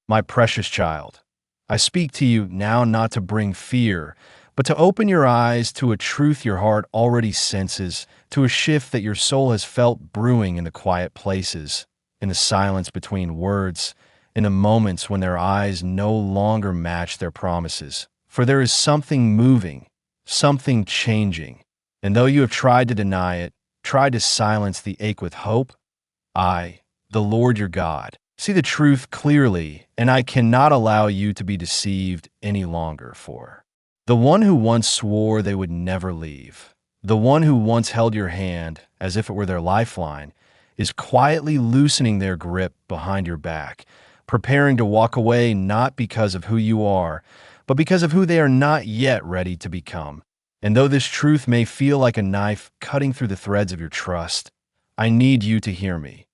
My precious child, I speak to you now not to bring fear, but to open your eyes to a truth your heart already senses, to a shift that your soul has felt brewing in the quiet places, in the silence between words, in the moments when their eyes no longer match their promises. For there is something moving, something changing, and though you have tried to deny it, tried to silence the ache with hope, I, the Lord your God, see the truth clearly, and I cannot allow you to be deceived any longer. For the one who once swore they would never leave, the one who once held your hand as if it were their lifeline, is quietly loosening their grip behind your back, preparing to walk away not because of who you are, but because of who they are not yet ready to become. And though this truth may feel like a knife cutting through the threads of your trust, I need you to hear me,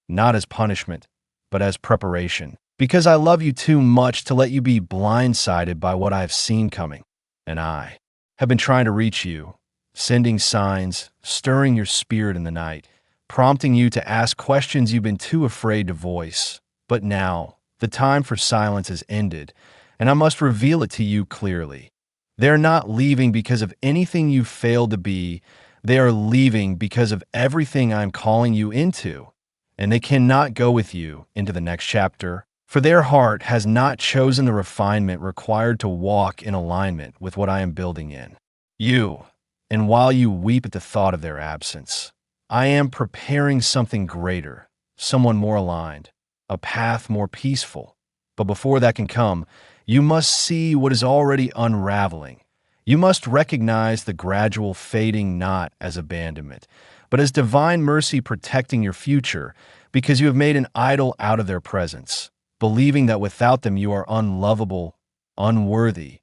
not as punishment, but as preparation, because I love you too much to let you be blindsided by what I have seen coming. And I have been trying to reach you, sending signs, stirring your spirit in the night, prompting you to ask questions you've been too afraid to voice. But now, the time for silence has ended, and I must reveal it to you clearly. They're not leaving because of anything you failed to be. They are leaving because of everything I'm calling you into. And they cannot go with you into the next chapter, for their heart has not chosen the refinement required to walk in alignment with what I am building in you. And while you weep at the thought of their absence, I am preparing something greater, someone more aligned, a path more peaceful. But before that can come, you must see what is already unraveling. You must recognize the gradual fading not as abandonment, but as divine mercy protecting your future, because you have made an idol out of their presence, believing that without them you are unlovable, unworthy,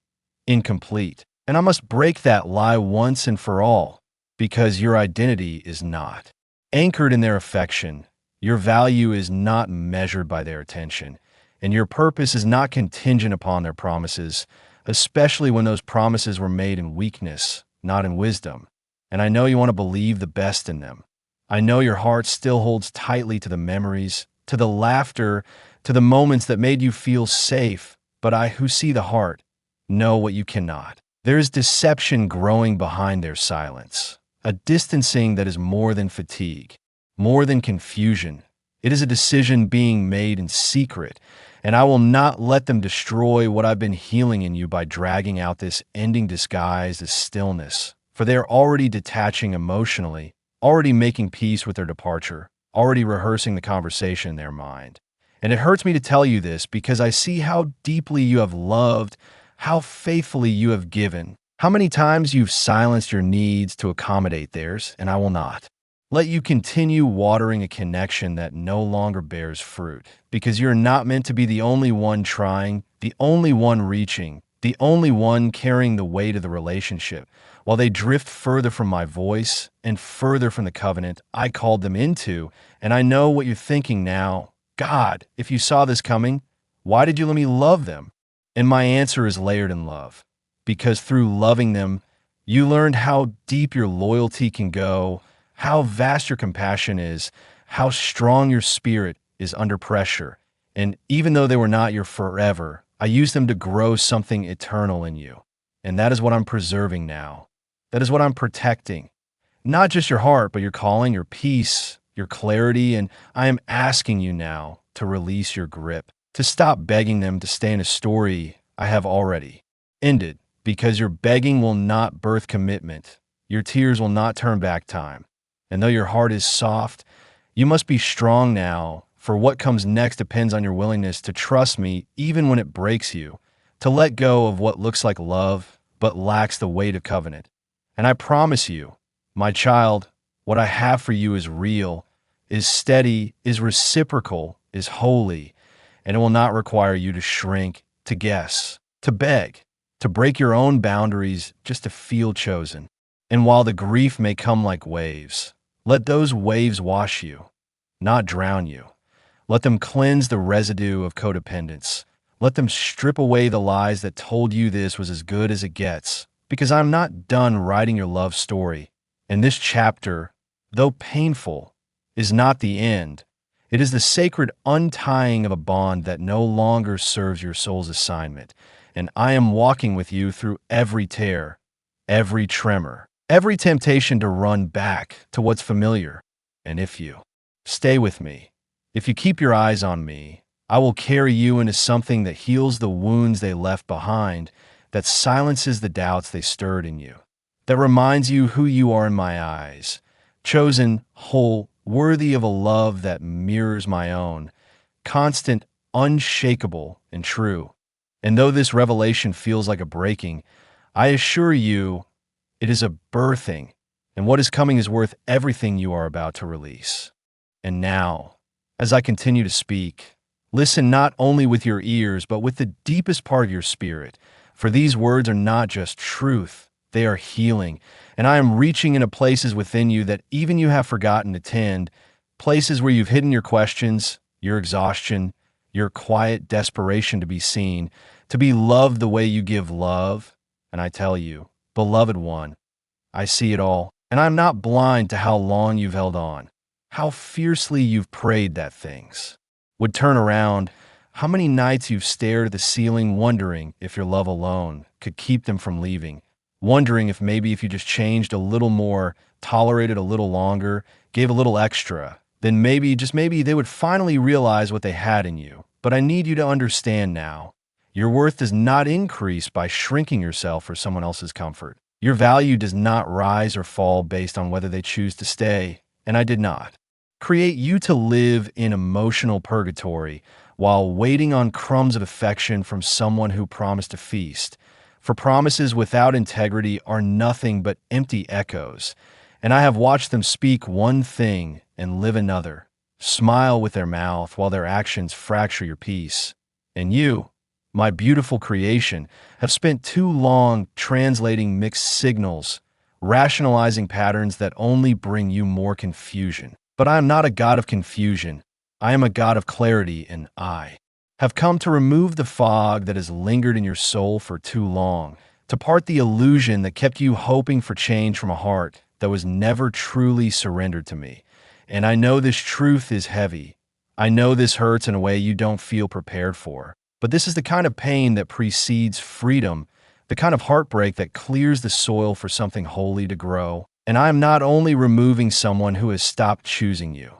incomplete. And I must break that lie once and for all, because your identity is not anchored in their affection. Your value is not measured by their attention, and your purpose is not contingent upon their promises, especially when those promises were made in weakness, not in wisdom. And I know you want to believe the best in them. I know your heart still holds tightly to the memories, to the laughter, to the moments that made you feel safe, but I, who see the heart, know what you cannot. There is deception growing behind their silence, a distancing that is more than fatigue, more than confusion. It is a decision being made in secret, and I will not let them destroy what I've been healing in you by dragging out this ending disguised as stillness. For they are already detaching emotionally, already making peace with their departure, already rehearsing the conversation in their mind. And it hurts me to tell you this because I see how deeply you have loved, how faithfully you have given, how many times you've silenced your needs to accommodate theirs, and I will not let you continue watering a connection that no longer bears fruit, because you're not meant to be the only one trying, the only one reaching, the only one carrying the weight of the relationship. While they drift further from my voice and further from the covenant I called them into, and I know what you're thinking now. God, if you saw this coming, why did you let me love them? And my answer is layered in love, because through loving them, you learned how deep your loyalty can go, how vast your compassion is, how strong your spirit is under pressure. And even though they were not your forever, I used them to grow something eternal in you. And that is what I'm preserving now. That is what I'm protecting. Not just your heart, but your calling, your peace, your clarity. And I am asking you now to release your grip, to stop begging them to stay in a story I have already ended, because your begging will not birth commitment. Your tears will not turn back time. And though your heart is soft, you must be strong now, for what comes next depends on your willingness to trust me even when it breaks you, to let go of what looks like love but lacks the weight of covenant. And I promise you, my child, what I have for you is real, is steady, is reciprocal, is holy, and it will not require you to shrink, to guess, to beg, to break your own boundaries just to feel chosen. And while the grief may come like waves, let those waves wash you, not drown you. Let them cleanse the residue of codependence. Let them strip away the lies that told you this was as good as it gets, because I'm not done writing your love story. And this chapter, though painful, is not the end. It is the sacred untying of a bond that no longer serves your soul's assignment. And I am walking with you through every tear, every tremor, every temptation to run back to what's familiar. And if you stay with me, if you keep your eyes on me, I will carry you into something that heals the wounds they left behind, that silences the doubts they stirred in you, that reminds you who you are in my eyes, chosen, whole, worthy of a love that mirrors my own, constant, unshakable, and true. And though this revelation feels like a breaking, I assure you it is a birthing, and what is coming is worth everything you are about to release. And now, as I continue to speak, listen not only with your ears, but with the deepest part of your spirit, for these words are not just truth, they are healing, and I am reaching into places within you that even you have forgotten to tend, places where you've hidden your questions, your exhaustion, your quiet desperation to be seen, to be loved the way you give love. And I tell you, beloved one, I see it all, and I'm not blind to how long you've held on, how fiercely you've prayed that things would turn around, how many nights you've stared at the ceiling wondering if your love alone could keep them from leaving, wondering if maybe if you just changed a little more, tolerated a little longer, gave a little extra, then maybe, just maybe, they would finally realize what they had in you. But I need you to understand now, your worth does not increase by shrinking yourself for someone else's comfort. Your value does not rise or fall based on whether they choose to stay, and I did not create you to live in emotional purgatory while waiting on crumbs of affection from someone who promised to feast. For promises without integrity are nothing but empty echoes, and I have watched them speak one thing and live another, smile with their mouth while their actions fracture your peace. And you, my beautiful creation, have spent too long translating mixed signals, rationalizing patterns that only bring you more confusion. But I am not a God of confusion. I am a God of clarity, and I have come to remove the fog that has lingered in your soul for too long, to part the illusion that kept you hoping for change from a heart that was never truly surrendered to me. And I know this truth is heavy. I know this hurts in a way you don't feel prepared for. But this is the kind of pain that precedes freedom, the kind of heartbreak that clears the soil for something holy to grow. And I am not only removing someone who has stopped choosing you,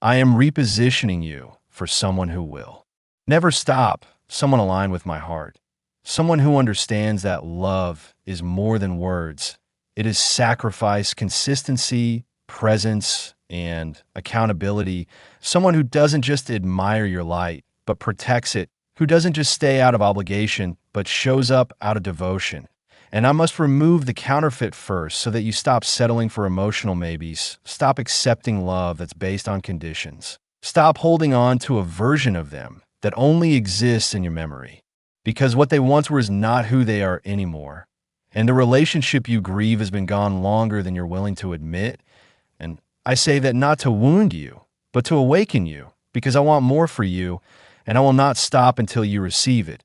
I am repositioning you for someone who will never stop, someone aligned with my heart, someone who understands that love is more than words. It is sacrifice, consistency, presence, and accountability, someone who doesn't just admire your light, but protects it, who doesn't just stay out of obligation, but shows up out of devotion. And I must remove the counterfeit first so that you stop settling for emotional maybes, stop accepting love that's based on conditions, stop holding on to a version of them that only exists in your memory, because what they once were is not who they are anymore. And the relationship you grieve has been gone longer than you're willing to admit. And I say that not to wound you, but to awaken you, because I want more for you, and I will not stop until you receive it.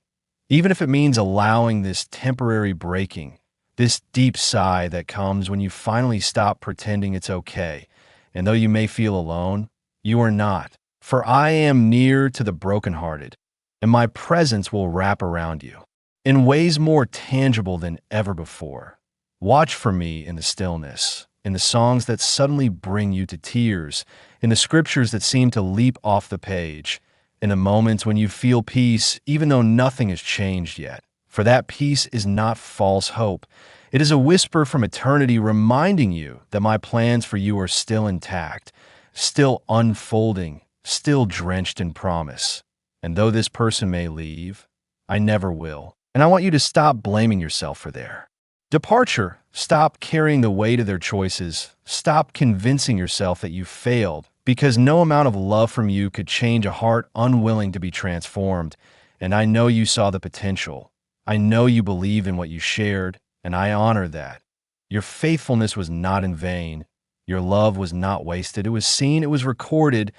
Even if it means allowing this temporary breaking, this deep sigh that comes when you finally stop pretending it's okay. And though you may feel alone, you are not. For I am near to the brokenhearted, and my presence will wrap around you in ways more tangible than ever before. Watch for me in the stillness, in the songs that suddenly bring you to tears, in the scriptures that seem to leap off the page, in the moments when you feel peace, even though nothing has changed yet. For that peace is not false hope. It is a whisper from eternity reminding you that my plans for you are still intact, still unfolding, still drenched in promise. And though this person may leave, I never will. And I want you to stop blaming yourself for their departure. Stop carrying the weight of their choices. Stop convincing yourself that you failed, because no amount of love from you could change a heart unwilling to be transformed. And I know you saw the potential. I know you believe in what you shared, and I honor that. Your faithfulness was not in vain. Your love was not wasted. It was seen, it was recorded,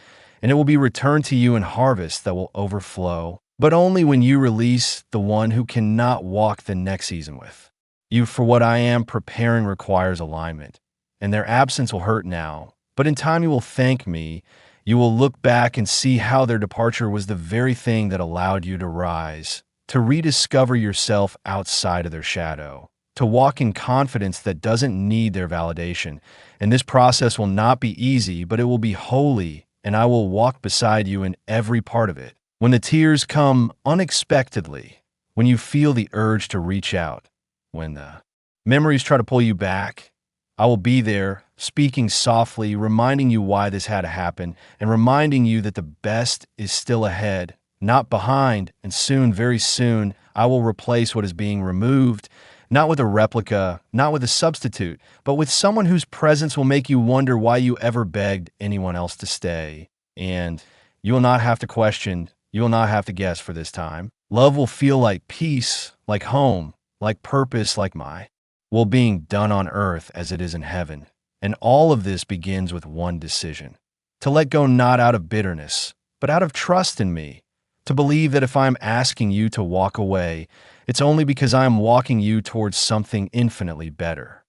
and it will be returned to you in harvest that will overflow. But only when you release the one who cannot walk the next season with you. For what I am preparing requires alignment, and their absence will hurt now. But in time you will thank me. You will look back and see how their departure was the very thing that allowed you to rise, to rediscover yourself outside of their shadow, to walk in confidence that doesn't need their validation. And this process will not be easy, but it will be holy, and I will walk beside you in every part of it. When the tears come unexpectedly, when you feel the urge to reach out, when the memories try to pull you back, I will be there, speaking softly, reminding you why this had to happen, and reminding you that the best is still ahead, not behind, and soon, very soon, I will replace what is being removed, not with a replica, not with a substitute, but with someone whose presence will make you wonder why you ever begged anyone else to stay. And you will not have to question, you will not have to guess for this time. Love will feel like peace, like home, like purpose, like my will being done on earth as it is in heaven. And all of this begins with one decision: to let go, not out of bitterness, but out of trust in me, to believe that if I'm asking you to walk away, it's only because I am walking you towards something infinitely better.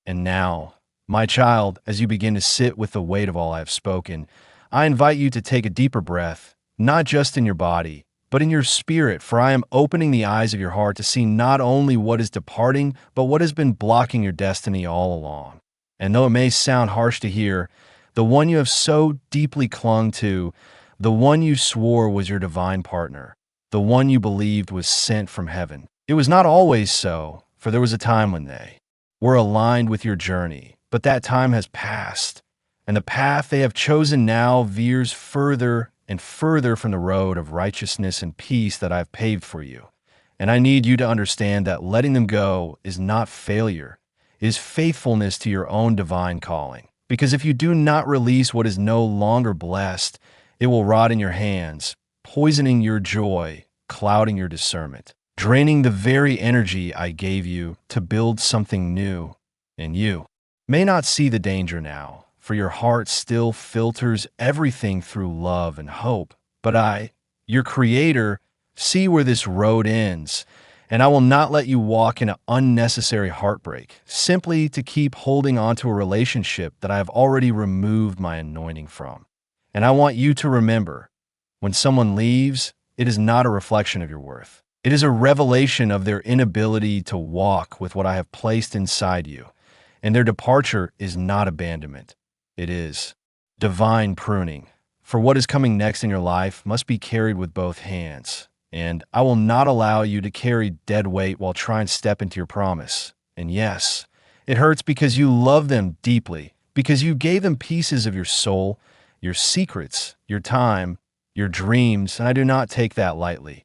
And now, my child, as you begin to sit with the weight of all I have spoken, I invite you to take a deeper breath, not just in your body, but in your spirit, for I am opening the eyes of your heart to see not only what is departing, but what has been blocking your destiny all along. And though it may sound harsh to hear, the one you have so deeply clung to, the one you swore was your divine partner, the one you believed was sent from heaven. It was not always so, for there was a time when they were aligned with your journey, but that time has passed, and the path they have chosen now veers further and further from the road of righteousness and peace that I've paved for you. And I need you to understand that letting them go is not failure, it is faithfulness to your own divine calling. Because if you do not release what is no longer blessed, it will rot in your hands, poisoning your joy, clouding your discernment, draining the very energy I gave you to build something new. And you may not see the danger now, for your heart still filters everything through love and hope. But I, your creator, see where this road ends, and I will not let you walk in an unnecessary heartbreak, simply to keep holding on to a relationship that I have already removed my anointing from. And I want you to remember, when someone leaves, it is not a reflection of your worth. It is a revelation of their inability to walk with what I have placed inside you. And their departure is not abandonment. It is divine pruning. For what is coming next in your life must be carried with both hands. And I will not allow you to carry dead weight while trying to step into your promise. And yes, it hurts because you love them deeply, because you gave them pieces of your soul, your secrets, your time, your dreams, and I do not take that lightly.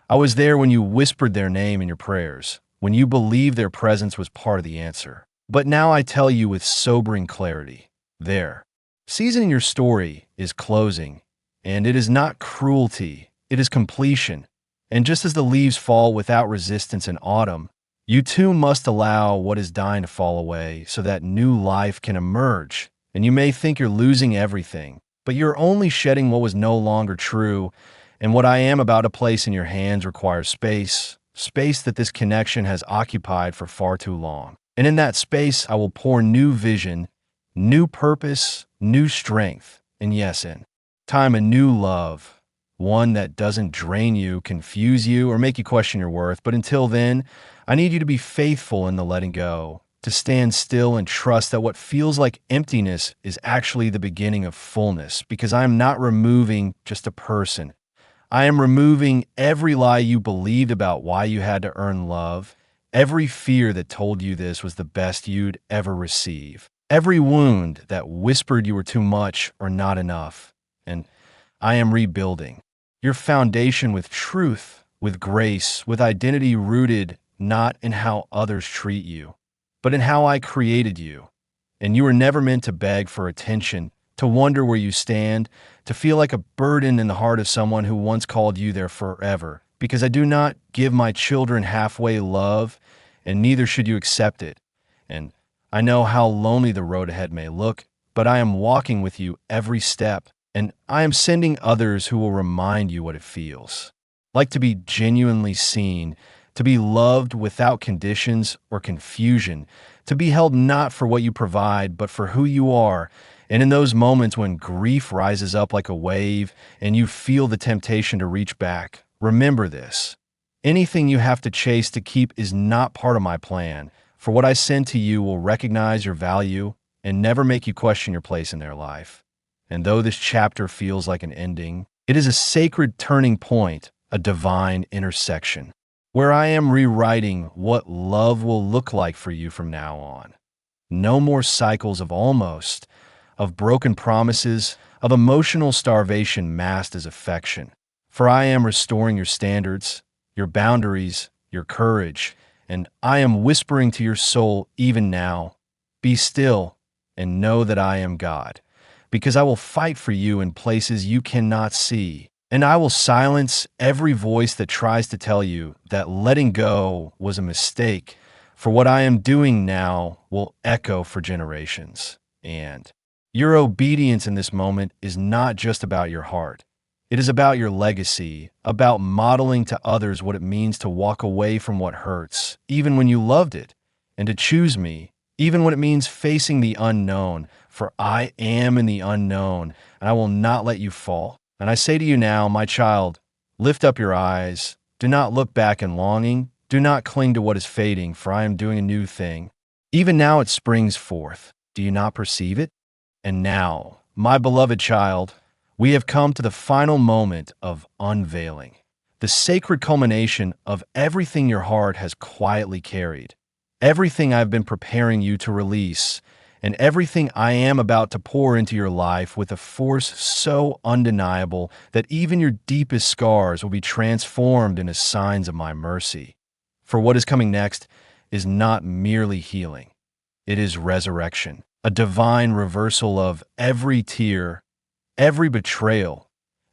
I was there when you whispered their name in your prayers, when you believed their presence was part of the answer. But now I tell you with sobering clarity, there. Season in your story is closing, and it is not cruelty, it is completion. And just as the leaves fall without resistance in autumn, you too must allow what is dying to fall away so that new life can emerge. And you may think you're losing everything, but you're only shedding what was no longer true. And what I am about to place in your hands requires space, space that this connection has occupied for far too long. And in that space, I will pour new vision, new purpose, new strength, and yes, in time, a new love, one that doesn't drain you, confuse you, or make you question your worth. But until then, I need you to be faithful in the letting go, to stand still and trust that what feels like emptiness is actually the beginning of fullness, because I am not removing just a person. I am removing every lie you believed about why you had to earn love, every fear that told you this was the best you'd ever receive, every wound that whispered you were too much or not enough. And I am rebuilding your foundation with truth, with grace, with identity rooted not in how others treat you, but in how I created you. And you were never meant to beg for attention, to wonder where you stand, to feel like a burden in the heart of someone who once called you their forever. Because I do not give my children halfway love, and neither should you accept it. And I know how lonely the road ahead may look, but I am walking with you every step, and I am sending others who will remind you what it feels like to be genuinely seen, to be loved without conditions or confusion, to be held not for what you provide, but for who you are, And in those moments when grief rises up like a wave and you feel the temptation to reach back, remember this. Anything you have to chase to keep is not part of my plan, for what I send to you will recognize your value and never make you question your place in their life. And though this chapter feels like an ending, it is a sacred turning point, a divine intersection, where I am rewriting what love will look like for you from now on. No more cycles of almost, of broken promises, of emotional starvation masked as affection. For I am restoring your standards, your boundaries, your courage, and I am whispering to your soul even now, be still and know that I am God, because I will fight for you in places you cannot see, and I will silence every voice that tries to tell you that letting go was a mistake, for what I am doing now will echo for generations. And your obedience in this moment is not just about your heart. It is about your legacy, about modeling to others what it means to walk away from what hurts, even when you loved it, and to choose me, even when it means facing the unknown, for I am in the unknown, and I will not let you fall. And I say to you now, my child, lift up your eyes. Do not look back in longing. Do not cling to what is fading, for I am doing a new thing. Even now it springs forth. Do you not perceive it? And now, my beloved child, we have come to the final moment of unveiling, the sacred culmination of everything your heart has quietly carried, everything I've been preparing you to release, and everything I am about to pour into your life with a force so undeniable that even your deepest scars will be transformed into signs of my mercy. For what is coming next is not merely healing. It is resurrection, a divine reversal of every tear, every betrayal,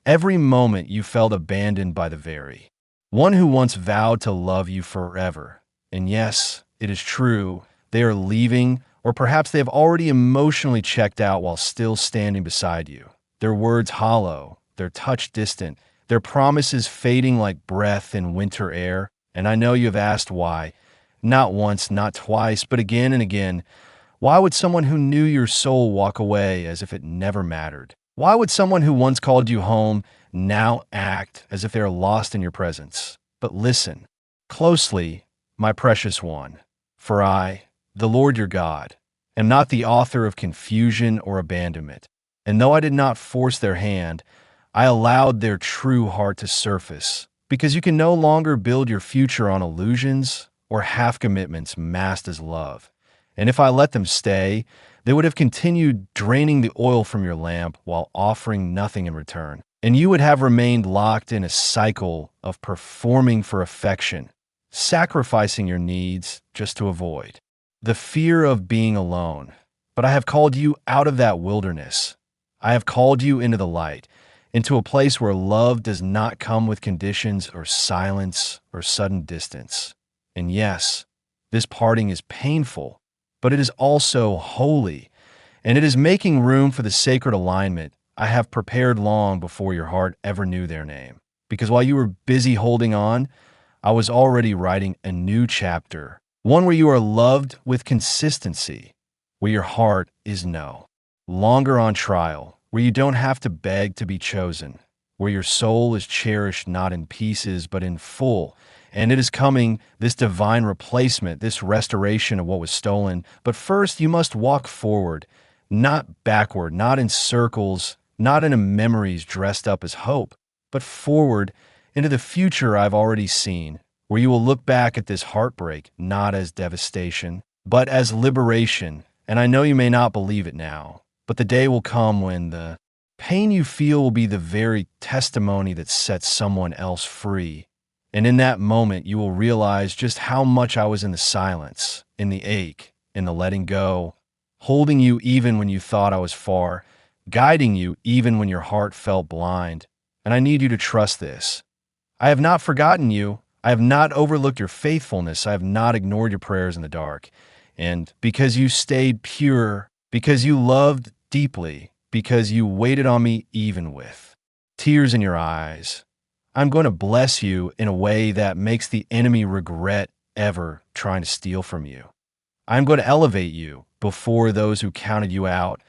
every moment you felt abandoned by the very one who once vowed to love you forever. And yes, it is true, they are leaving, or perhaps they have already emotionally checked out while still standing beside you. Their words hollow, their touch distant, their promises fading like breath in winter air. And I know you have asked why, not once, not twice, but again and again. Why would someone who knew your soul walk away as if it never mattered? Why would someone who once called you home now act as if they are lost in your presence? But listen closely, my precious one, for I, the Lord your God, am not the author of confusion or abandonment. And though I did not force their hand, I allowed their true heart to surface, because you can no longer build your future on illusions or half commitments masked as love. And if I let them stay, they would have continued draining the oil from your lamp while offering nothing in return. And you would have remained locked in a cycle of performing for affection, sacrificing your needs just to avoid the fear of being alone. But I have called you out of that wilderness. I have called you into the light, into a place where love does not come with conditions or silence or sudden distance. And yes, this parting is painful, but it is also holy, and it is making room for the sacred alignment I have prepared long before your heart ever knew their name. Because while you were busy holding on, I was already writing a new chapter, one where you are loved with consistency, where your heart is no longer on trial, where you don't have to beg to be chosen, where your soul is cherished not in pieces but in full. And it is coming, this divine replacement, this restoration of what was stolen. But first, you must walk forward, not backward, not in circles, not into memories dressed up as hope, but forward into the future I've already seen, where you will look back at this heartbreak not as devastation, but as liberation. And I know you may not believe it now, but the day will come when the pain you feel will be the very testimony that sets someone else free. And in that moment, you will realize just how much I was in the silence, in the ache, in the letting go, holding you even when you thought I was far, guiding you even when your heart felt blind. And I need you to trust this. I have not forgotten you. I have not overlooked your faithfulness. I have not ignored your prayers in the dark. And because you stayed pure, because you loved deeply, because you waited on me even with tears in your eyes, I'm going to bless you in a way that makes the enemy regret ever trying to steal from you. I'm going to elevate you before those who counted you out.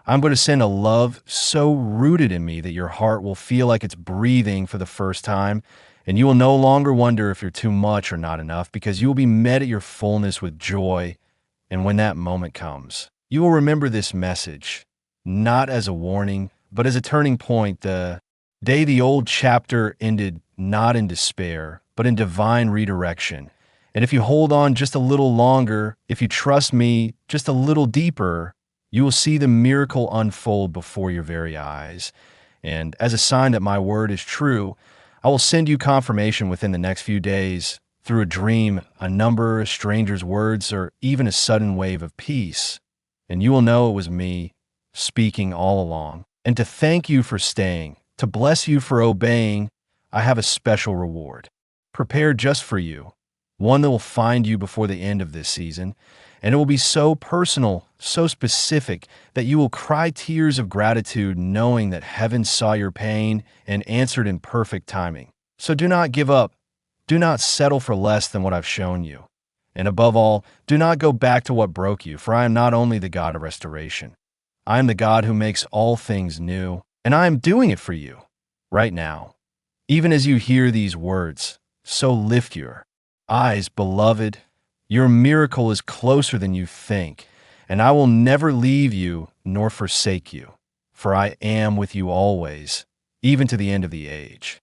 I'm going to send a love so rooted in me that your heart will feel like it's breathing for the first time, and you will no longer wonder if you're too much or not enough, because you will be met at your fullness with joy. And when that moment comes, you will remember this message, not as a warning, but as a turning point. The day the old chapter ended not in despair, but in divine redirection. And if you hold on just a little longer, if you trust me just a little deeper, you will see the miracle unfold before your very eyes. And as a sign that my word is true, I will send you confirmation within the next few days through a dream, a number, a stranger's words, or even a sudden wave of peace. And you will know it was me speaking all along. And to thank you for staying, to bless you for obeying, I have a special reward prepared just for you, one that will find you before the end of this season. And it will be so personal, so specific, that you will cry tears of gratitude knowing that heaven saw your pain and answered in perfect timing. So do not give up. Do not settle for less than what I've shown you. And above all, do not go back to what broke you, for I am not only the God of restoration. I am the God who makes all things new, and I am doing it for you right now. Even as you hear these words, so lift your eyes, beloved. Your miracle is closer than you think, and I will never leave you nor forsake you, for I am with you always, even to the end of the age.